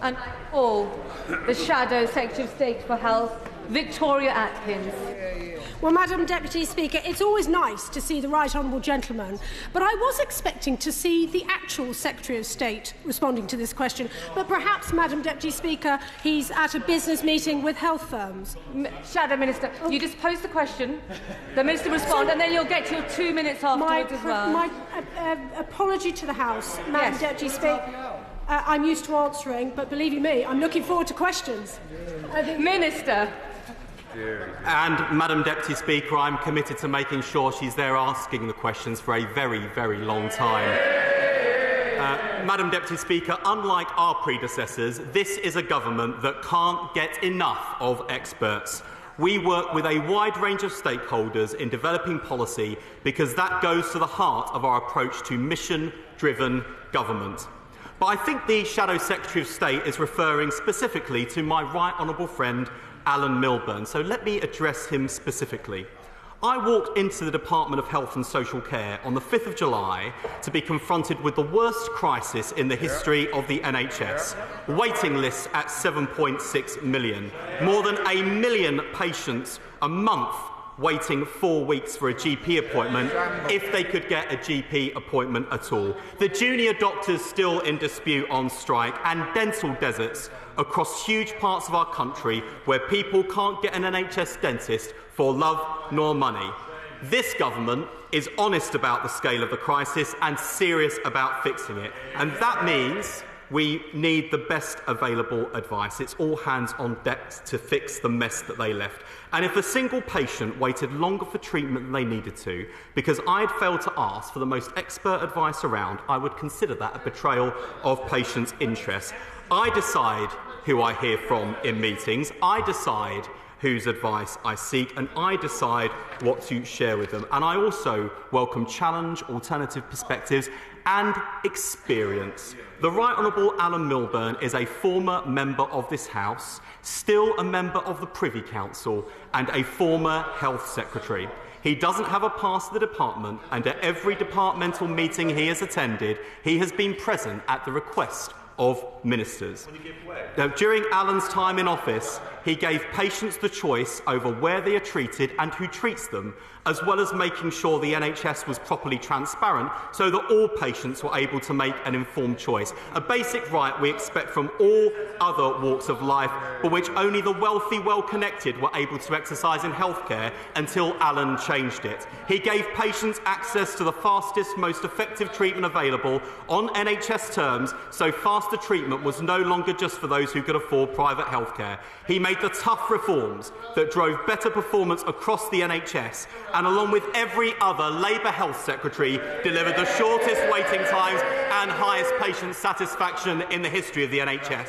And I call the Shadow Secretary of State for Health, Victoria Atkins. Well, Madam Deputy Speaker, it's always nice to see the right honourable gentleman, but I was expecting to see the actual Secretary of State responding to this question. But perhaps, Madam Deputy Speaker, he's at a business meeting with health firms. Shadow Minister, you just pose the question, the Minister will respond, and then you'll get your 2 minutes afterwards as well. My apology to the House, Madam Deputy Speaker. I'm used to answering, but believe you me, I'm looking forward to questions. Minister. And, Madam Deputy Speaker, I'm committed to making sure she's there asking the questions for a very, very long time. Madam Deputy Speaker, unlike our predecessors, this is a government that can't get enough of experts. We work with a wide range of stakeholders in developing policy because that goes to the heart of our approach to mission-driven government. But I think the Shadow Secretary of State is referring specifically to my right honourable friend Alan Milburn, so let me address him specifically. I walked into the Department of Health and Social Care on the 5th of July to be confronted with the worst crisis in the history of the NHS. Waiting lists at 7.6 million. More than 1 million patients a month waiting 4 weeks for a GP appointment, if they could get a GP appointment at all. The junior doctors still in dispute on strike, and dental deserts across huge parts of our country where people can't get an NHS dentist for love nor money. This government is honest about the scale of the crisis and serious about fixing it, and that means we need the best available advice. It's all hands on deck to fix the mess that they left. And if a single patient waited longer for treatment than they needed to because I had failed to ask for the most expert advice around, I would consider that a betrayal of patients' interests. I decide who I hear from in meetings. I decide whose advice I seek, and I decide what to share with them. And I also welcome challenge, alternative perspectives and experience. The Right Honourable Alan Milburn is a former member of this House, still a member of the Privy Council and a former Health Secretary. He doesn't have a pass to the department, and at every departmental meeting he has attended, he has been present at the request of ministers. Now, during Alan's time in office, he gave patients the choice over where they are treated and who treats them, as well as making sure the NHS was properly transparent so that all patients were able to make an informed choice. A basic right we expect from all other walks of life, but which only the wealthy, well-connected were able to exercise in healthcare until Alan changed it. He gave patients access to the fastest, most effective treatment available on NHS terms, so faster treatment was no longer just for those who could afford private healthcare. He made the tough reforms that drove better performance across the NHS, and along with every other Labour Health Secretary, delivered the shortest waiting times and highest patient satisfaction in the history of the NHS.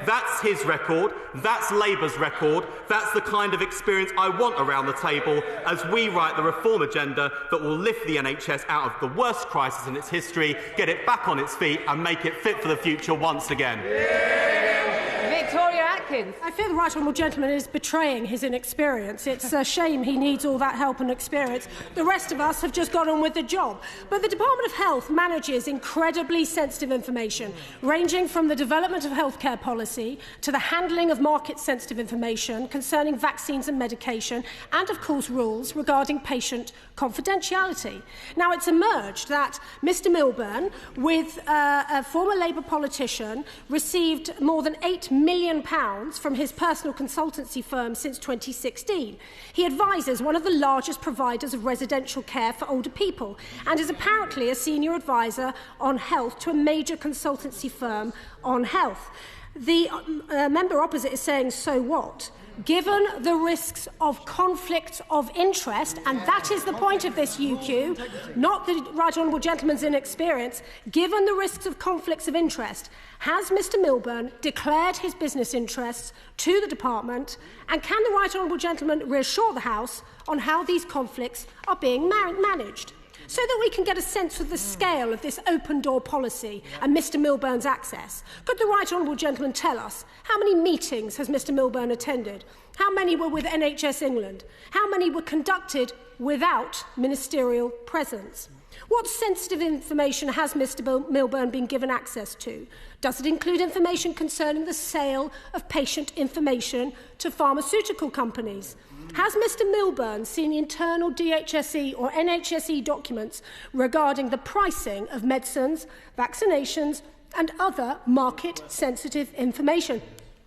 That's his record, that's Labour's record, that's the kind of experience I want around the table as we write the reform agenda that will lift the NHS out of the worst crisis in its history, get it back on its feet and make it fit for the future once again. Victoria Atkins. I fear the right honourable gentleman is betraying his inexperience. It's a shame he needs all that help and experience. The rest of us have just got on with the job. But the Department of Health manages incredibly sensitive information, ranging from the development of healthcare policy to the handling of market-sensitive information concerning vaccines and medication, and, of course, rules regarding patient confidentiality. Now, it's emerged that Mr Milburn, with a former Labour politician, received more than £8 million from his personal consultancy firm since 2016. He advises one of the largest providers of residential care for older people and is apparently a senior advisor on health to a major consultancy firm on health. The member opposite is saying, so what? Given the risks of conflict of interest, and that is the point of this UQ, not the right honourable gentleman's inexperience, given the risks of conflicts of interest, has Mr Milburn declared his business interests to the department, and can the right honourable gentleman reassure the House on how these conflicts are being managed? So that we can get a sense of the scale of this open-door policy and Mr Milburn's access. Could the right honourable gentleman tell us how many meetings has Mr Milburn attended? How many were with NHS England? How many were conducted without ministerial presence? What sensitive information has Mr Milburn been given access to? Does it include information concerning the sale of patient information to pharmaceutical companies? Has Mr Milburn seen internal DHSE or NHSE documents regarding the pricing of medicines, vaccinations and other market-sensitive information?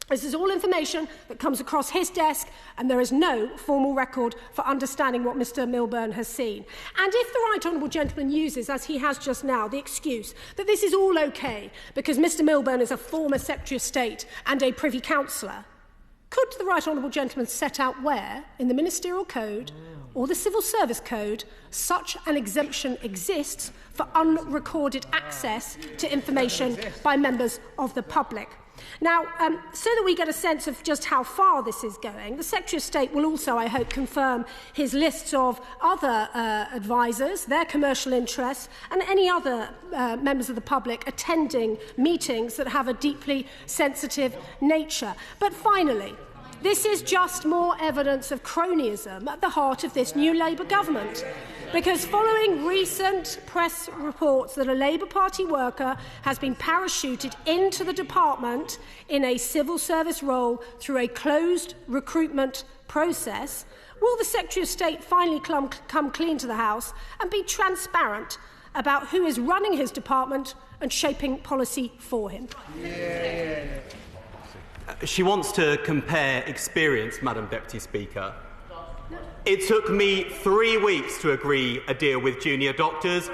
This is all information that comes across his desk, and there is no formal record for understanding what Mr Milburn has seen. And if the Right Honourable Gentleman uses, as he has just now, the excuse that this is all OK because Mr Milburn is a former Secretary of State and a Privy Councillor, could the Right Honourable Gentleman set out where, in the Ministerial Code or the Civil Service Code, such an exemption exists for unrecorded access to information by members of the public? Now, so that we get a sense of just how far this is going, the Secretary of State will also, I hope, confirm his lists of other advisers, their commercial interests, and any other members of the public attending meetings that have a deeply sensitive nature. But finally, this is just more evidence of cronyism at the heart of this new Labour government. Because following recent press reports that a Labour Party worker has been parachuted into the department in a civil service role through a closed recruitment process, will the Secretary of State finally come clean to the House and be transparent about who is running his department and shaping policy for him? She wants to compare experience, Madam Deputy Speaker. It took me 3 weeks to agree a deal with junior doctors.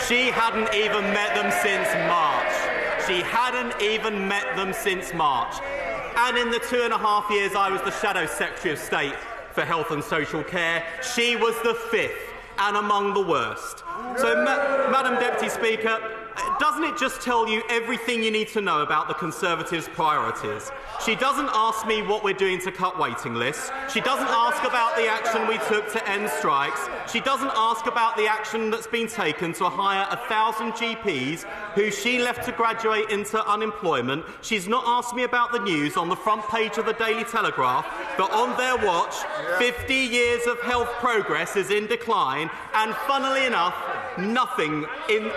She hadn't even met them since March. She hadn't even met them since March. And in the 2.5 years I was the Shadow Secretary of State for Health and Social Care, she was the 5th and among the worst. So, Madam Deputy Speaker, doesn't it just tell you everything you need to know about the Conservatives' priorities? She doesn't ask me what we're doing to cut waiting lists. She doesn't ask about the action we took to end strikes. She doesn't ask about the action that's been taken to hire 1,000 GPs who she left to graduate into unemployment. She's not asked me about the news on the front page of the Daily Telegraph that on their watch, 50 years of health progress is in decline, and funnily enough, nothing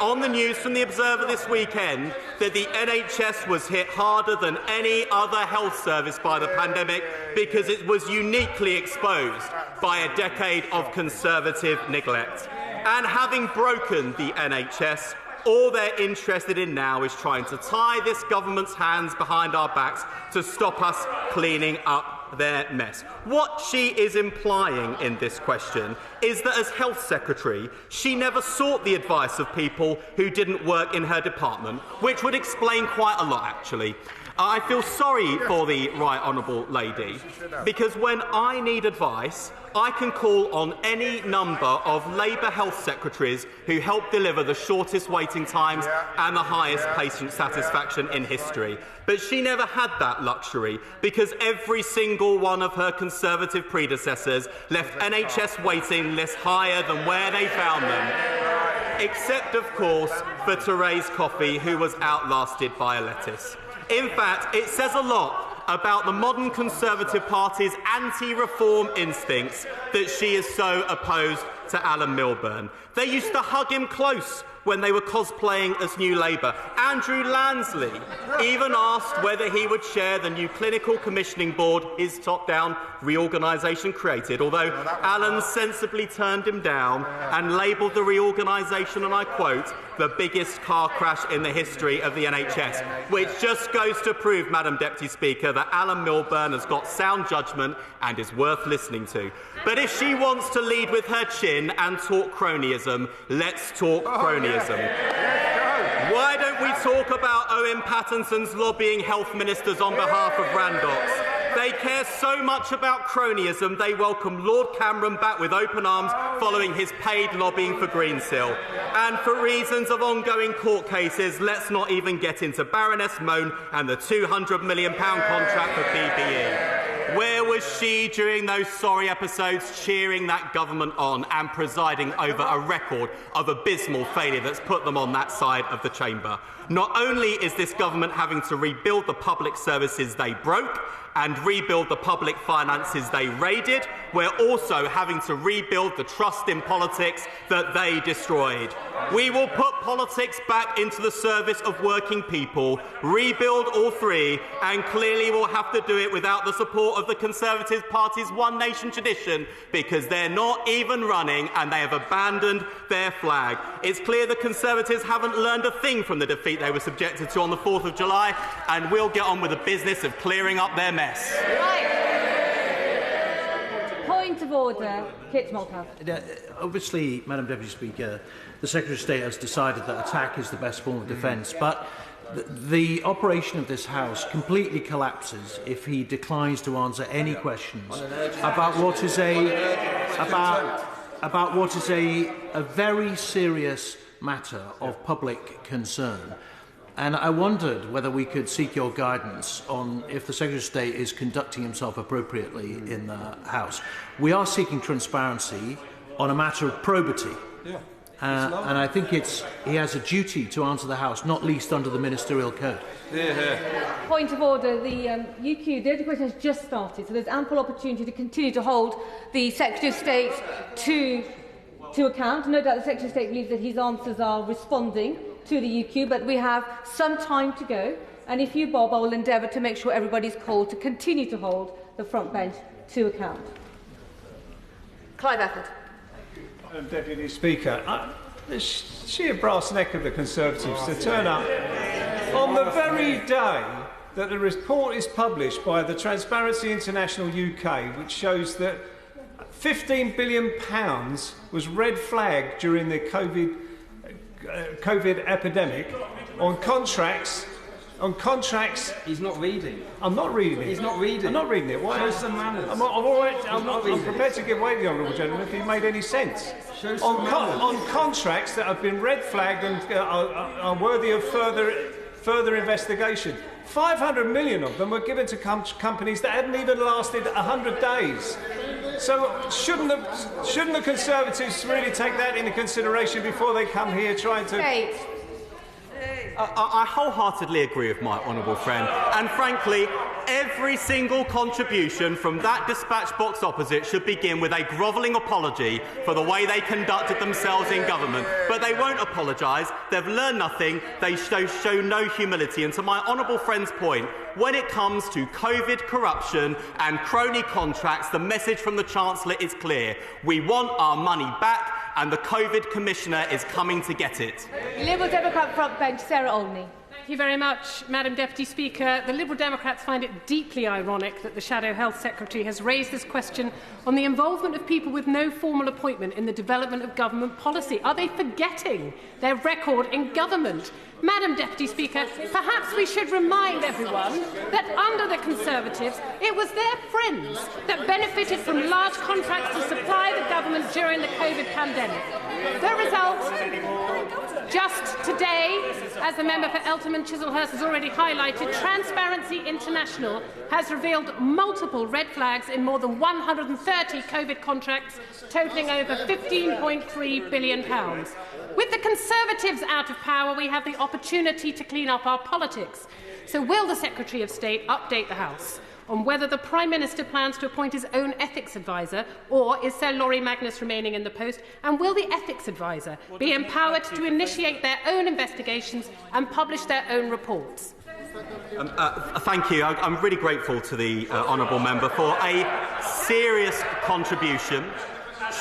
on the news from the Observer this weekend that the NHS was hit harder than any other health service by the pandemic because it was uniquely exposed by a decade of Conservative neglect. And having broken the NHS, all they're interested in now is trying to tie this government's hands behind our backs to stop us cleaning up their mess. What she is implying in this question is that as Health Secretary, she never sought the advice of people who didn't work in her department, which would explain quite a lot, actually. I feel sorry for the Right Honourable Lady, because when I need advice, I can call on any number of Labour Health Secretaries who help deliver the shortest waiting times and the highest patient satisfaction in history. But she never had that luxury, because every single one of her Conservative predecessors left NHS waiting lists higher than where they found them. Except, of course, for Therese Coffey, who was outlasted by a lettuce. In fact, it says a lot about the modern Conservative Party's anti-reform instincts that she is so opposed to Alan Milburn. They used to hug him close when they were cosplaying as New Labour. Andrew Lansley even asked whether he would share the new clinical commissioning board his top-down reorganisation created, although Alan sensibly turned him down and labelled the reorganisation, and I quote, the biggest car crash in the history of the NHS, which just goes to prove, Madam Deputy Speaker, that Alan Milburn has got sound judgment and is worth listening to. But if she wants to lead with her chin and talk cronyism, let's talk cronyism. Why don't we talk about Owen Pattinson's lobbying health ministers on behalf of Randox? They care so much about cronyism, they welcome Lord Cameron back with open arms following his paid lobbying for Greensill. And for reasons of ongoing court cases, let's not even get into Baroness Mone and the £200 million contract for PPE. Where was she during those sorry episodes, cheering that government on and presiding over a record of abysmal failure that's put them on that side of the chamber? Not only is this government having to rebuild the public services they broke and rebuild the public finances they raided. We're also having to rebuild the trust in politics that they destroyed. We will put politics back into the service of working people, rebuild all three, and clearly we'll have to do it without the support of the Conservative Party's One Nation tradition, because they're not even running and they have abandoned their flag. It's clear the Conservatives haven't learned a thing from the defeat they were subjected to on the 4th of July, and we'll get on with the business of clearing up their mess. Right. Point of order. Kit Malthouse. Obviously, Madam Deputy Speaker, the Secretary of State has decided that attack is the best form of defence, but the operation of this House completely collapses if he declines to answer any questions about what is a very serious matter of public concern. And I wondered whether we could seek your guidance on if the Secretary of State is conducting himself appropriately in the House. We are seeking transparency on a matter of probity. Yeah. And I think he has a duty to answer the House, not least under the Ministerial Code. Point of order. The UQ, the question has just started, so there's ample opportunity to continue to hold the Secretary of State to account. No doubt the Secretary of State believes that his answers are responding to the UQ, but we have some time to go. And if you, Bob, I will endeavour to make sure everybody's called to continue to hold the front bench to account. Clive Efford. Madam Deputy Speaker, the sheer brass neck of the Conservatives to turn up on the very day that the report is published by the Transparency International UK, which shows that £15 billion was red flagged during the COVID epidemic on contracts. He's not reading. I'm not reading it. He's not reading. I'm not reading it. Why? Show some manners. I'm prepared to give way to the honourable gentleman if he made any sense. On contracts that have been red flagged and are worthy of further investigation. 500 million of them were given to companies that hadn't even lasted 100 days. So shouldn't the Conservatives really take that into consideration before they come here trying to... I wholeheartedly agree with my honourable friend, and frankly, every single contribution from that dispatch box opposite should begin with a grovelling apology for the way they conducted themselves in government. But they won't apologise, they've learned nothing, they show no humility. And to my honourable friend's point, when it comes to COVID corruption and crony contracts, the message from the Chancellor is clear. We want our money back, and the COVID Commissioner is coming to get it. Liberal Democrat front bench, Sarah Olney. Thank you very much, Madam Deputy Speaker. The Liberal Democrats find it deeply ironic that the Shadow Health Secretary has raised this question on the involvement of people with no formal appointment in the development of government policy. Are they forgetting their record in government? Madam Deputy Speaker, perhaps we should remind everyone that under the Conservatives, it was their friends that benefited from large contracts to supply the government during the COVID pandemic. The result, just today, as the member for Eltham and Chislehurst has already highlighted, Transparency International has revealed multiple red flags in more than 130 COVID contracts, totalling over £15.3 billion. With the Conservatives out of power, we have the opportunity to clean up our politics. So will the Secretary of State update the House on whether the Prime Minister plans to appoint his own ethics advisor, or is Sir Laurie Magnus remaining in the post? And will the ethics advisor be empowered to initiate their own investigations and publish their own reports? Thank you. I'm really grateful to the honourable member for a serious contribution.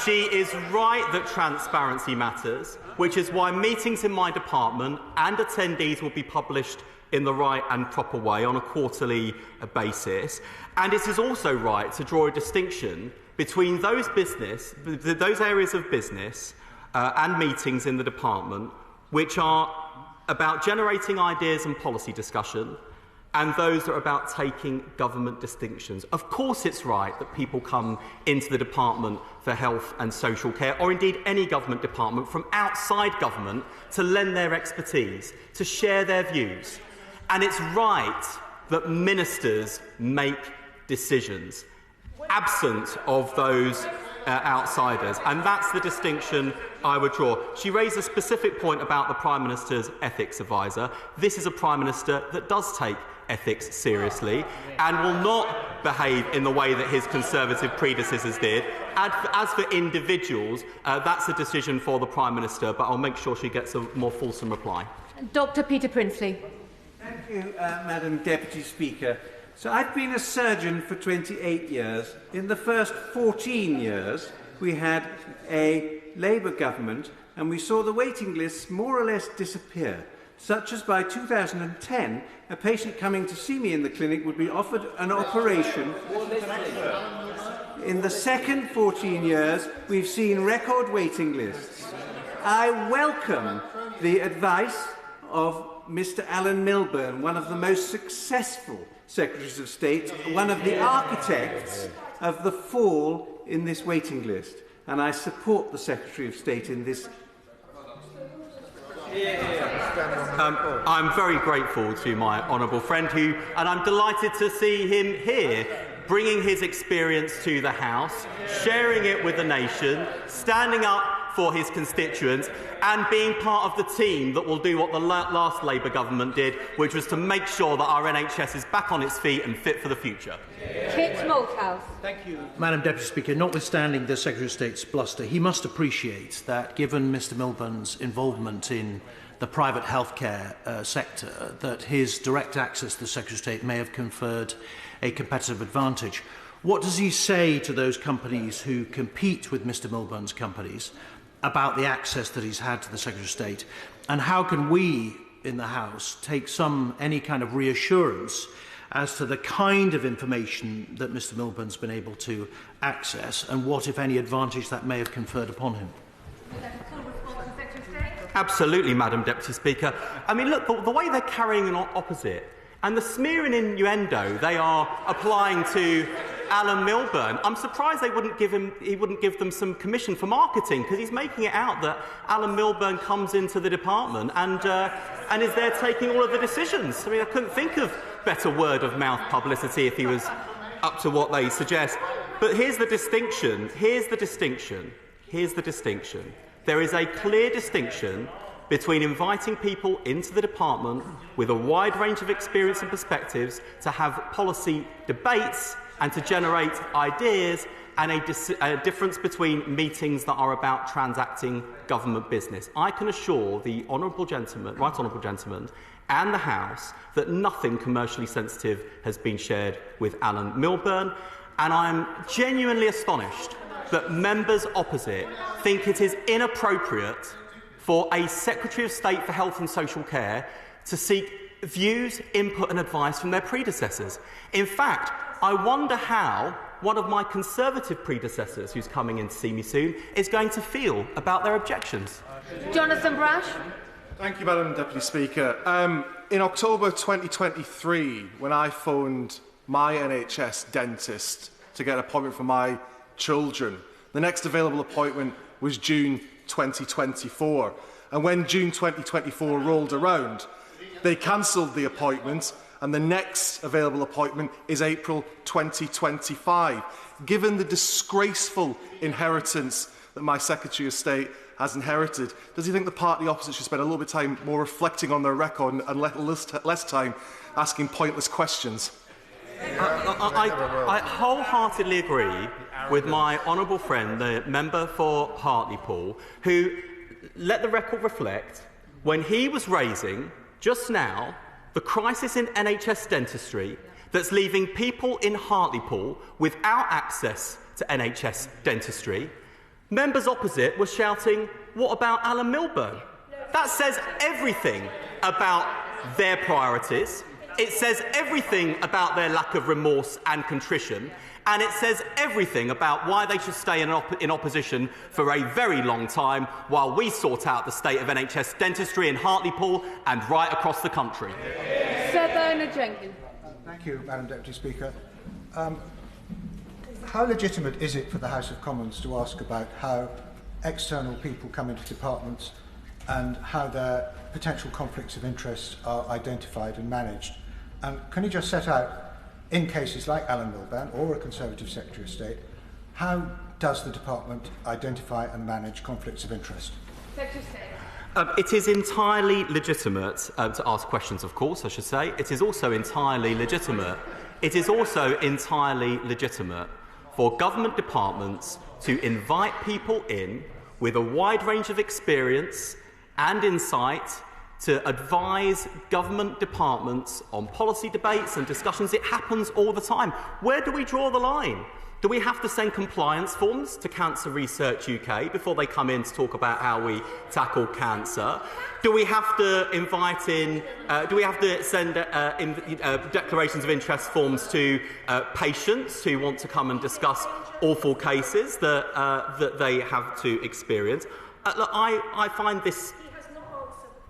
She is right that transparency matters, which is why meetings in my department and attendees will be published in the right and proper way on a quarterly basis. And it is also right to draw a distinction between those areas of business and meetings in the department which are about generating ideas and policy discussion, and those that are about taking government distinctions. Of course it's right that people come into the Department for Health and Social Care, or indeed any government department, from outside government to lend their expertise, to share their views. And it's right that ministers make decisions, absent of those outsiders. And that's the distinction I would draw. She raised a specific point about the Prime Minister's ethics advisor. This is a Prime Minister that does take ethics seriously and will not behave in the way that his Conservative predecessors did. As for individuals, that's a decision for the Prime Minister, but I'll make sure she gets a more fulsome reply. Dr. Peter Prinsley. Thank you, Madam Deputy Speaker. So I've been a surgeon for 28 years. In the first 14 years, we had a Labour government and we saw the waiting lists more or less disappear, such as by 2010, a patient coming to see me in the clinic would be offered an operation. In the second 14 years, we've seen record waiting lists. I welcome the advice of Mr. Alan Milburn, one of the most successful Secretaries of State, one of the architects of the fall in this waiting list. And I support the Secretary of State in this. I'm very grateful to my honourable friend and I'm delighted to see him here, bringing his experience to the House, sharing it with the nation, standing up for his constituents and being part of the team that will do what the last Labour government did, which was to make sure that our NHS is back on its feet and fit for the future. Kit Malthouse. Thank you, Madam Deputy Speaker. Notwithstanding the Secretary of State's bluster, he must appreciate that, given Mr Milburn's involvement in the private healthcare sector, that his direct access to the Secretary of State may have conferred a competitive advantage. What does he say to those companies who compete with Mr Milburn's companies about the access that he's had to the Secretary of State? And how can we in the House take any kind of reassurance as to the kind of information that Mr Milburn's been able to access and what, if any, advantage that may have conferred upon him? Absolutely, Madam Deputy Speaker. I mean, look, the way they're carrying an opposite and the smear and innuendo they are applying to Alan Milburn, I'm surprised he wouldn't give them some commission for marketing, because he's making it out that Alan Milburn comes into the department and is there taking all of the decisions. I mean, I couldn't think of better word of mouth publicity if he was up to what they suggest. But here's the distinction. There is a clear distinction between inviting people into the department with a wide range of experience and perspectives to have policy debates and to generate ideas, and a difference between meetings that are about transacting government business. I can assure the right honourable gentleman and the House that nothing commercially sensitive has been shared with Alan Milburn, and I am genuinely astonished that members opposite think it is inappropriate for a Secretary of State for Health and Social Care to seek views, input and advice from their predecessors. In fact, I wonder how one of my Conservative predecessors, who's coming in to see me soon, is going to feel about their objections. Jonathan Brash. Thank you, Madam Deputy Speaker. In October 2023, when I phoned my NHS dentist to get an appointment for my children, the next available appointment was June 2024. And when June 2024 rolled around, they cancelled the appointment, and the next available appointment is April 2025. Given the disgraceful inheritance that my Secretary of State has inherited, does he think the party opposite should spend a little bit of time more reflecting on their record and less time asking pointless questions? I wholeheartedly agree with my honourable friend, the member for Hartlepool, who, let the record reflect, when he was raising, just now, the crisis in NHS dentistry that's leaving people in Hartlepool without access to NHS dentistry, members opposite were shouting, "What about Alan Milburn?" That says everything about their priorities. It says everything about their lack of remorse and contrition, and it says everything about why they should stay in opposition for a very long time while we sort out the state of NHS dentistry in Hartlepool and right across the country. Sir Bernard Jenkins. Thank you, Madam Deputy Speaker. How legitimate is it for the House of Commons to ask about how external people come into departments and how their potential conflicts of interest are identified and managed? And can you just set out, in cases like Alan Milburn or a Conservative Secretary of State, how does the department identify and manage conflicts of interest? Secretary of State. It is entirely legitimate to ask questions, of course, I should say. It is also entirely legitimate. It is also entirely legitimate for government departments to invite people in with a wide range of experience and insight to advise government departments on policy debates and discussions. It happens all the time. Where do we draw the line? Do we have to send compliance forms to Cancer Research UK before they come in to talk about how we tackle cancer? Do we have to invite in? Do we have to send declarations of interest forms to patients who want to come and discuss awful cases that they have to experience? Look, I find this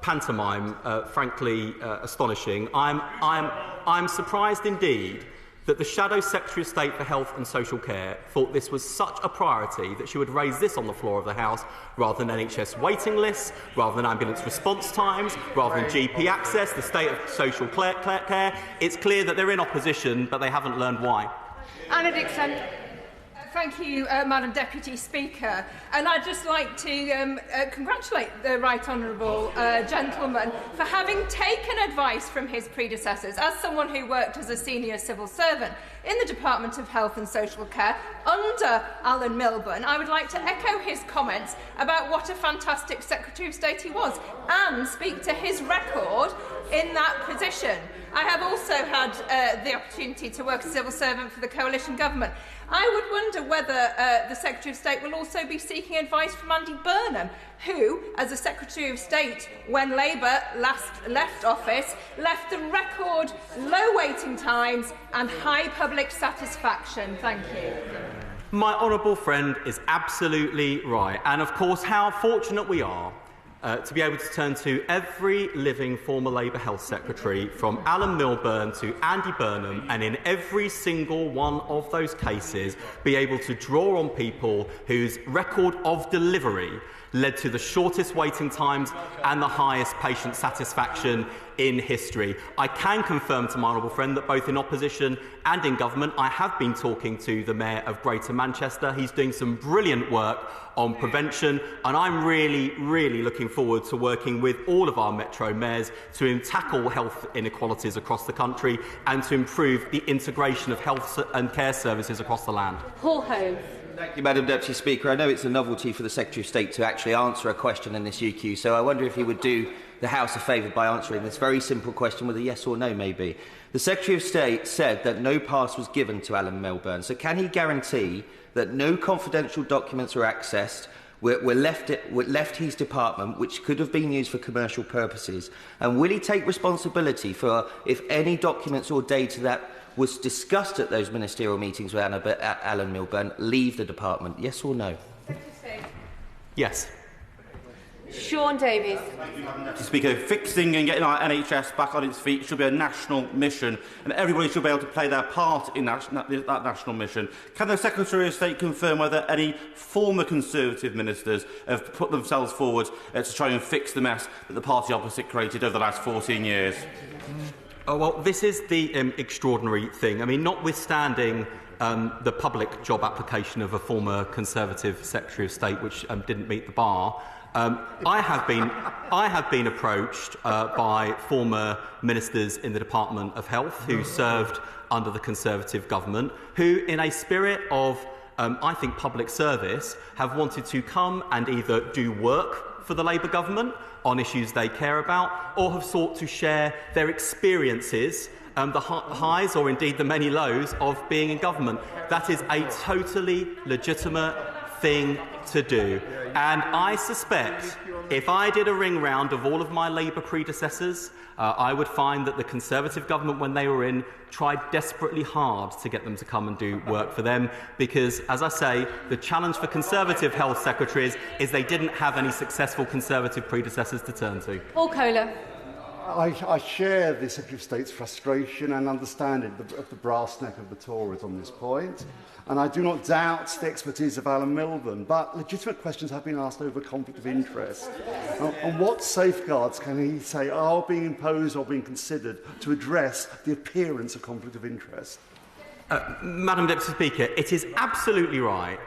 pantomime frankly astonishing. I'm surprised indeed that the Shadow Secretary of State for Health and Social Care thought this was such a priority that she would raise this on the floor of the House rather than NHS waiting lists, rather than ambulance response times, rather than GP access, the state of social care. It's clear that they're in opposition, but they haven't learned why. Anna Dixon. Thank you, Madam Deputy Speaker. And I'd just like to congratulate the Right Honourable gentleman for having taken advice from his predecessors. As someone who worked as a senior civil servant in the Department of Health and Social Care under Alan Milburn, I would like to echo his comments about what a fantastic Secretary of State he was and speak to his record in that position. I have also had the opportunity to work as a civil servant for the coalition government. I would wonder whether the Secretary of State will also be seeking advice from Andy Burnham, who, as a Secretary of State when Labour last left office, left the record low waiting times and high public satisfaction. Thank you. My honourable friend is absolutely right. And of course, how fortunate we are to be able to turn to every living former Labour Health Secretary, from Alan Milburn to Andy Burnham, and in every single one of those cases be able to draw on people whose record of delivery led to the shortest waiting times and the highest patient satisfaction in history. I can confirm to my honourable friend that both in opposition and in government, I have been talking to the Mayor of Greater Manchester. He's doing some brilliant work on prevention, and I'm really, really looking forward to working with all of our metro mayors to tackle health inequalities across the country and to improve the integration of health and care services across the land. HoC. Thank you, Madam Deputy Speaker. I know it's a novelty for the Secretary of State to actually answer a question in this UQ, so I wonder if he would do the House a favour by answering this very simple question with a yes or no, maybe. The Secretary of State said that no pass was given to Alan Milburn, so can he guarantee that no confidential documents were accessed, were left his department, which could have been used for commercial purposes? And will he take responsibility for if any documents or data that was discussed at those ministerial meetings with Alan Milburn leave the department? Yes or no? Yes. Sean Davies. Mr. Speaker, fixing and getting our NHS back on its feet should be a national mission, and everybody should be able to play their part in that national mission. Can the Secretary of State confirm whether any former Conservative ministers have put themselves forward to try and fix the mess that the party opposite created over the last 14 years? Oh, well, this is the extraordinary thing. I mean, notwithstanding the public job application of a former Conservative Secretary of State, which didn't meet the bar, I have been approached by former ministers in the Department of Health who served under the Conservative government, who, in a spirit of, I think, public service, have wanted to come and either do work for the Labour government on issues they care about, or have sought to share their experiences, the highs or indeed the many lows of being in government. That is a totally legitimate thing to do. And I suspect if I did a ring round of all of my Labour predecessors, I would find that the Conservative government, when they were in, tried desperately hard to get them to come and do work for them, because, as I say, the challenge for Conservative health secretaries is they didn't have any successful Conservative predecessors to turn to. Paul Kohler. I share the Secretary of State's frustration and understanding of the brass neck of the Tories on this point, and I do not doubt the expertise of Alan Milburn, but legitimate questions have been asked over conflict of interest. And what safeguards can he say are being imposed or being considered to address the appearance of conflict of interest? Madam Deputy Speaker, it is absolutely right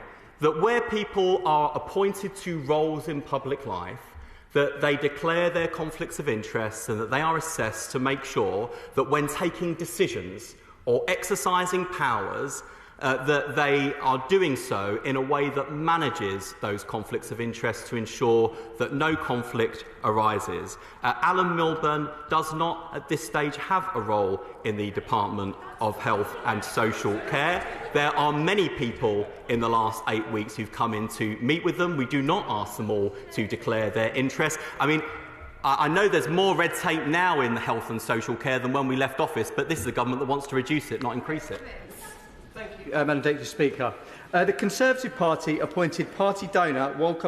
that where people are appointed to roles in public life, that they declare their conflicts of interest and that they are assessed to make sure that when taking decisions or exercising powers, that they are doing so in a way that manages those conflicts of interest to ensure that no conflict arises. Alan Milburn does not at this stage have a role in the Department of Health and Social Care. There are many people in the last 8 weeks who've come in to meet with them. We do not ask them all to declare their interest. I mean, I know there's more red tape now in the health and social care than when we left office, but this is a government that wants to reduce it, not increase it. Madam Deputy Speaker. The Conservative Party appointed party donor Weald,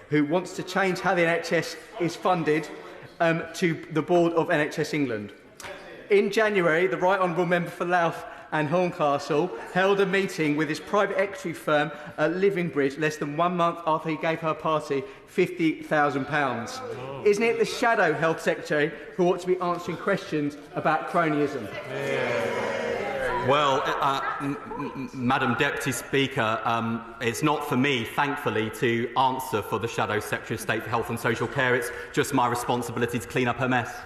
who wants to change how the NHS is funded, to the board of NHS England. In January, the Right Honourable Member for Louth and Horncastle held a meeting with his private equity firm at Livingbridge less than 1 month after he gave her party £50,000. Isn't it the Shadow Health Secretary who ought to be answering questions about cronyism? Well, Madam Deputy Speaker, it's not for me, thankfully, to answer for the Shadow Secretary of State for Health and Social Care. It's just my responsibility to clean up her mess.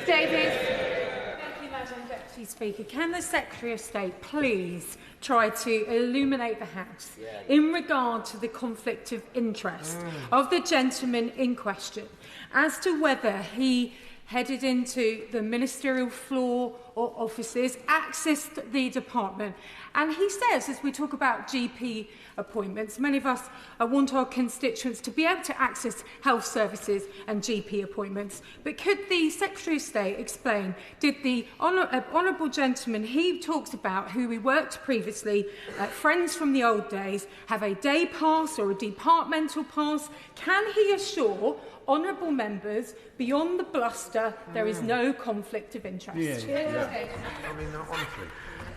David. Thank you, Madam Deputy Speaker. Can the Secretary of State please try to illuminate the House in regard to the conflict of interest of the gentleman in question as to whether he headed into the ministerial floor or offices, accessed the department. And he says, as we talk about GP appointments, many of us want our constituents to be able to access health services and GP appointments. But could the Secretary of State explain, did the honourable gentleman he talks about, who we worked previously, friends from the old days, have a day pass or a departmental pass? Can he assure honourable members, beyond the bluster, there is no conflict of interest? Honestly.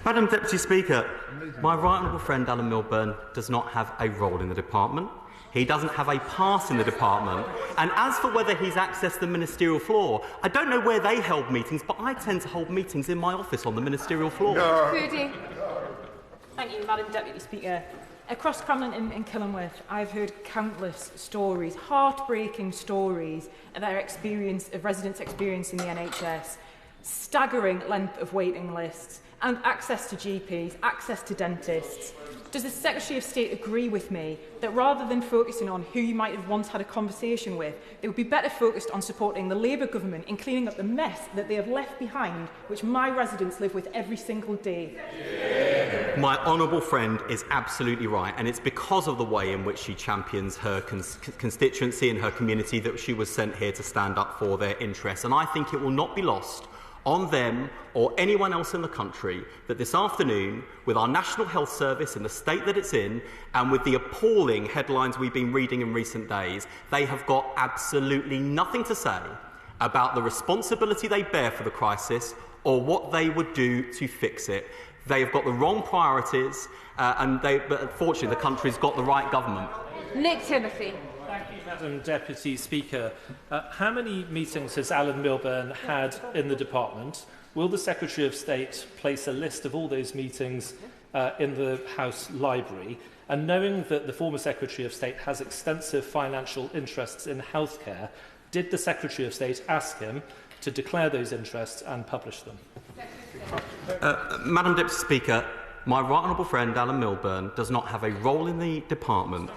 Madam Deputy Speaker, my right honourable friend Alan Milburn does not have a role in the department. He doesn't have a pass in the department. And as for whether he's accessed the ministerial floor, I don't know where they held meetings, but I tend to hold meetings in my office on the ministerial floor. Thank you, Madam Deputy Speaker. Across Cramlin and Killingworth, I've heard countless stories, heartbreaking stories of their experience, of residents experiencing the NHS, staggering length of waiting lists, and access to GPs, access to dentists. Does the Secretary of State agree with me that rather than focusing on who you might have once had a conversation with, they would be better focused on supporting the Labour government in cleaning up the mess that they have left behind, which my residents live with every single day? My honourable friend is absolutely right, and it's because of the way in which she champions her constituency and her community that she was sent here to stand up for their interests. And I think it will not be lost on them or anyone else in the country that this afternoon, with our National Health Service in the state that it's in, and with the appalling headlines we've been reading in recent days, they have got absolutely nothing to say about the responsibility they bear for the crisis or what they would do to fix it. They have got the wrong priorities, but unfortunately the country's got the right government. Nick Timothy. Thank you, Madam Deputy Speaker. How many meetings has Alan Milburn had in the department? Will the Secretary of State place a list of all those meetings in the House Library? And knowing that the former Secretary of State has extensive financial interests in healthcare, did the Secretary of State ask him to declare those interests and publish them? Madam Deputy Speaker, my right honourable friend Alan Milburn does not have a role in the department.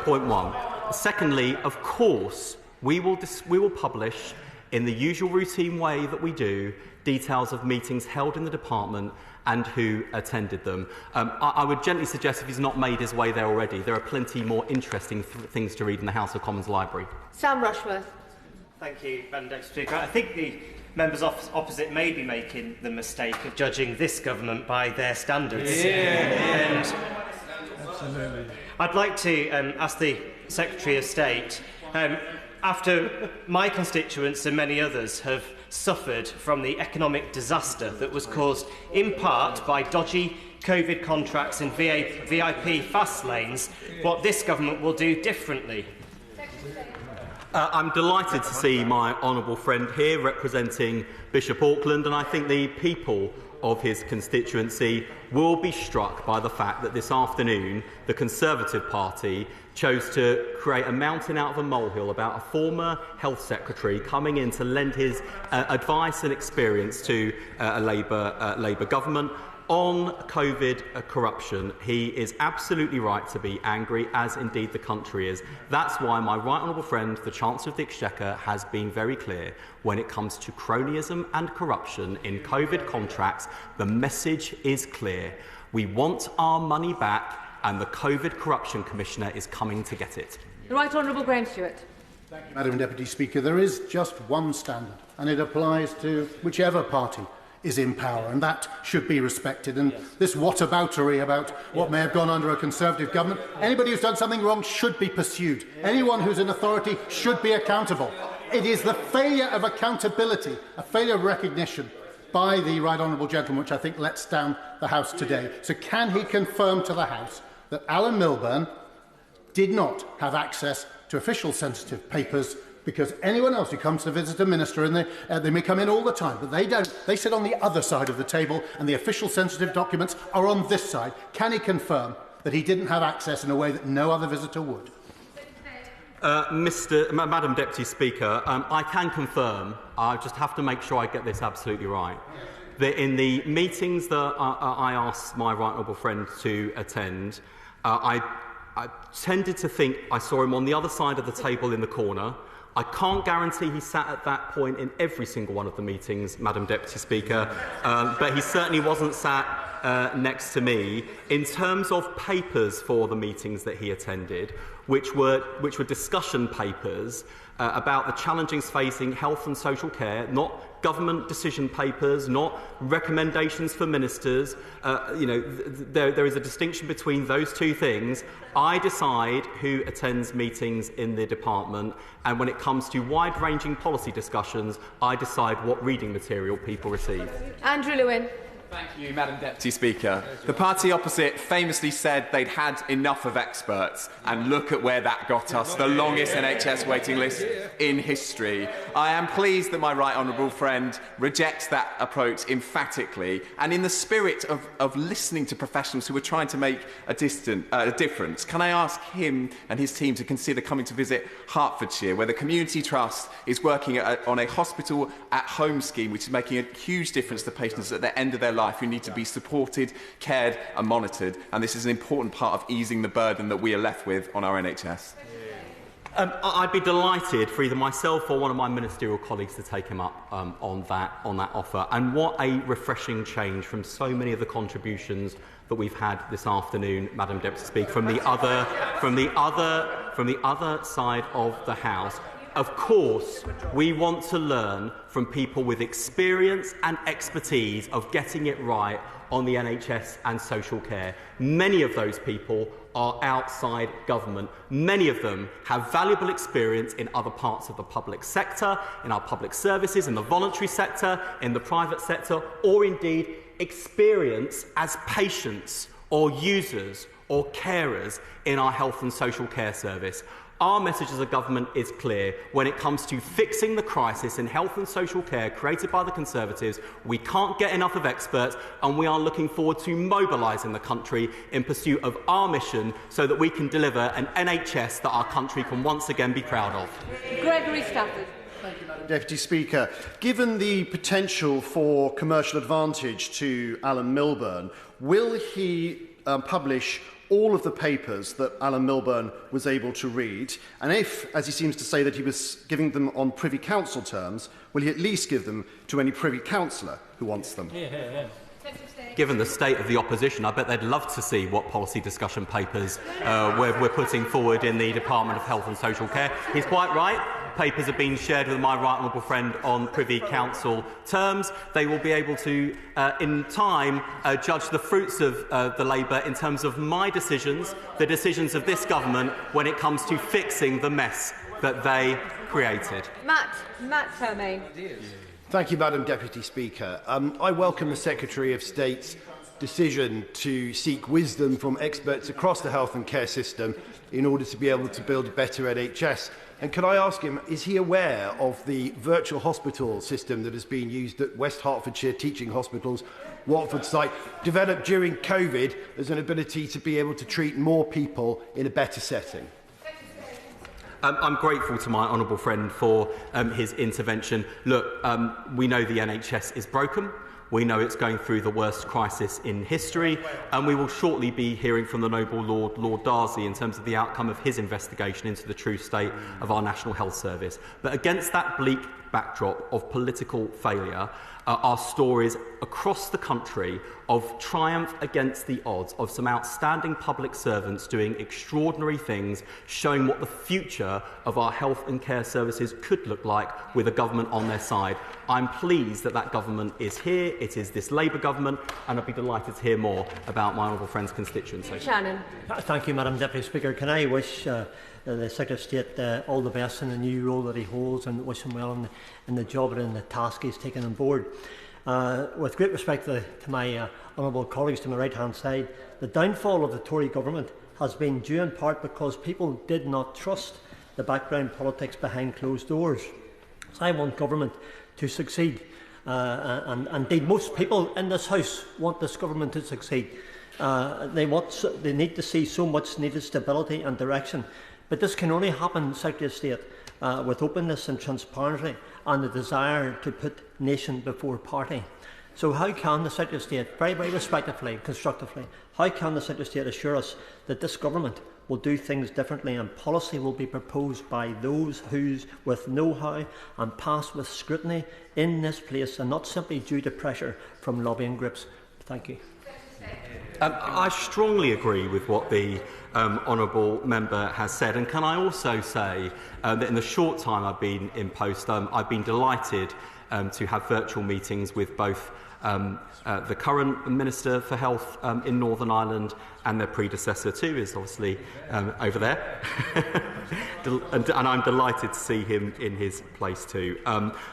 Point one. Secondly, of course, we will publish in the usual routine way that we do details of meetings held in the department and who attended them. I would gently suggest if he's not made his way there already, there are plenty more interesting things to read in the House of Commons library. Sam Rushworth. Thank you, Madam Deputy Speaker. I think the members opposite may be making the mistake of judging this government by their standards. And absolutely. I'd like to ask the Secretary of State, after my constituents and many others have suffered from the economic disaster that was caused in part by dodgy COVID contracts and VIP fast lanes, what this government will do differently. I'm delighted to see my honourable friend here representing Bishop Auckland, and I think the people of his constituency will be struck by the fact that this afternoon the Conservative Party chose to create a mountain out of a molehill about a former health secretary coming in to lend his advice and experience to a Labour government. On COVID corruption, he is absolutely right to be angry, as indeed the country is. That's why my right honourable friend, the Chancellor of the Exchequer, has been very clear when it comes to cronyism and corruption in COVID contracts. The message is clear. We want our money back, and the COVID Corruption Commissioner is coming to get it. The Right Honourable Graham Stewart. Thank you, Madam Deputy Speaker. There is just one standard, and it applies to whichever party is in power, and that should be respected. And this whataboutery about what may have gone under a Conservative government, anybody who's done something wrong should be pursued. Anyone who's in authority should be accountable. It is the failure of accountability, a failure of recognition by the Right Honourable Gentleman, which I think lets down the House today. So can he confirm to the House that Alan Milburn did not have access to official sensitive papers? Because anyone else who comes to visit a minister, and they may come in all the time, but they don't. They sit on the other side of the table, and the official sensitive documents are on this side. Can he confirm that he didn't have access in a way that no other visitor would? Madam Deputy Speaker, I can confirm, I just have to make sure I get this absolutely right, that in the meetings that I asked my right honourable friend to attend, I tended to think I saw him on the other side of the table in the corner. I can't guarantee he sat at that point in every single one of the meetings, Madam Deputy Speaker, but he certainly wasn't sat next to me. In terms of papers for the meetings that he attended, which were discussion papers about the challenges facing health and social care, not government decision papers, not recommendations for ministers. There is a distinction between those two things. I decide who attends meetings in the department, and when it comes to wide-ranging policy discussions, I decide what reading material people receive. Andrew Lewin. Thank you, Madam Deputy Speaker. The party opposite famously said they'd had enough of experts, and look at where that got us, the longest NHS waiting list in history. I am pleased that my right honourable friend rejects that approach emphatically, and in the spirit of listening to professionals who are trying to make a difference, can I ask him and his team to consider coming to visit Hertfordshire, where the Community Trust is working on a hospital at home scheme, which is making a huge difference to patients at the end of their life who need to be supported, cared and monitored, and this is an important part of easing the burden that we are left with on our NHS. I'd be delighted for either myself or one of my ministerial colleagues to take him up on that offer. And what a refreshing change from so many of the contributions that we've had this afternoon, Madam Deputy Speaker, from the other side of the House. Of course, we want to learn from people with experience and expertise of getting it right on the NHS and social care. Many of those people are outside government. Many of them have valuable experience in other parts of the public sector, in our public services, in the voluntary sector, in the private sector, or indeed experience as patients or users or carers in our health and social care service. Our message as a government is clear. When it comes to fixing the crisis in health and social care created by the Conservatives, we can't get enough of experts, and we are looking forward to mobilising the country in pursuit of our mission so that we can deliver an NHS that our country can once again be proud of. Gregory Stafford. Thank you, Madam Deputy Speaker. Given the potential for commercial advantage to Alan Milburn, will he publish all of the papers that Alan Milburn was able to read? And if, as he seems to say, that he was giving them on Privy Council terms, will he at least give them to any Privy Councillor who wants them? Given the state of the opposition, I bet they'd love to see what policy discussion papers we're putting forward in the Department of Health and Social Care. He's quite right. Papers have been shared with my right honourable friend on Privy Council terms. They will be able to, in time, judge the fruits of the Labour in terms of my decisions, the decisions of this government, when it comes to fixing the mess that they created. Matt Hermain. Thank you, Madam Deputy Speaker. I welcome the Secretary of State's decision to seek wisdom from experts across the health and care system in order to be able to build a better NHS. And can I ask him, is he aware of the virtual hospital system that has been used at West Hertfordshire Teaching Hospital's Watford site, developed during COVID as an ability to be able to treat more people in a better setting? I'm grateful to my honourable friend for his intervention. Look, we know the NHS is broken. We know it's going through the worst crisis in history, and we will shortly be hearing from the noble Lord Darcy in terms of the outcome of his investigation into the true state of our National Health Service. But against that bleak backdrop of political failure, are stories across the country of triumph against the odds, of some outstanding public servants doing extraordinary things, showing what the future of our health and care services could look like with a government on their side. I'm pleased that that government is here. It is this Labour government, and I'd be delighted to hear more about my honourable friend's constituency. Shannon. Thank you, Madam Deputy Speaker. Can I wish the Secretary of State all the best in the new role that he holds, and wish him well in the job and in the task he's taken on board. With great respect to my honourable colleagues to my right-hand side, the downfall of the Tory government has been due in part because people did not trust the background politics behind closed doors. So I want government to succeed, and indeed most people in this House want this government to succeed. They need to see so much needed stability and direction. But this can only happen, Secretary of State, with openness and transparency and the desire to put nation before party. So how can the Secretary of State, very, very respectfully, constructively, how can the Secretary of State assure us that this government will do things differently and policy will be proposed by those who's with know-how and passed with scrutiny in this place and not simply due to pressure from lobbying groups? Thank you. I strongly agree with what the honourable member has said, and can I also say that in the short time I've been in post, I've been delighted to have virtual meetings with both the current Minister for Health in Northern Ireland and their predecessor too is obviously over there. and I'm delighted to see him in his place too.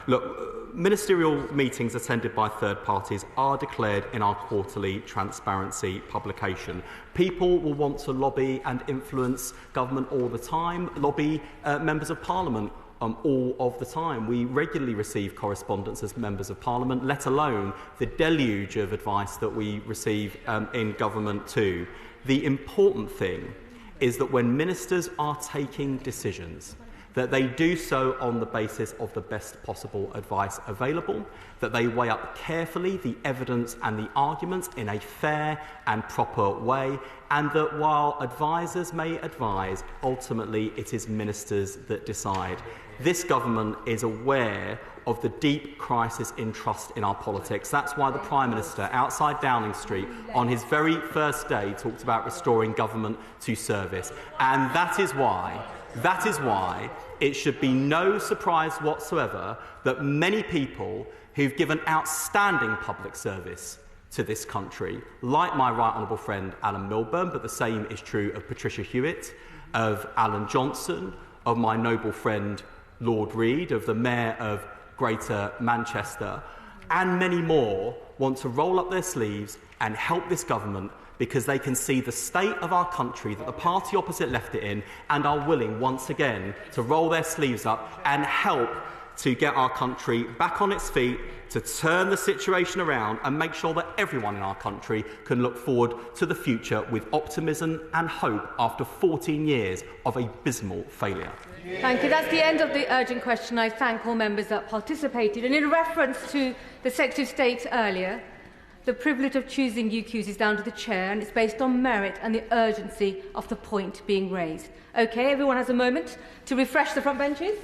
Look, ministerial meetings attended by third parties are declared in our quarterly transparency publication. People will want to lobby and influence government all the time, lobby members of Parliament all of the time. We regularly receive correspondence as members of Parliament, let alone the deluge of advice that we receive in government too. The important thing is that when ministers are taking decisions, that they do so on the basis of the best possible advice available, that they weigh up carefully the evidence and the arguments in a fair and proper way, and that while advisers may advise, ultimately it is ministers that decide. This government is aware of the deep crisis in trust in our politics. That's why the Prime Minister, outside Downing Street, on his very first day, talked about restoring government to service. And that is why it should be no surprise whatsoever that many people who've given outstanding public service to this country, like my right honourable friend Alan Milburn, but the same is true of Patricia Hewitt, of Alan Johnson, of my noble friend Lord Reid, of the Mayor of Greater Manchester, and many more, want to roll up their sleeves and help this government because they can see the state of our country that the party opposite left it in and are willing once again to roll their sleeves up and help to get our country back on its feet, to turn the situation around and make sure that everyone in our country can look forward to the future with optimism and hope after 14 years of abysmal failure. Thank you. That's the end of the urgent question. I thank all members that participated. And in reference to the Secretary of State earlier, the privilege of choosing UQs is down to the Chair, and it's based on merit and the urgency of the point being raised. OK, everyone has a moment to refresh the front benches.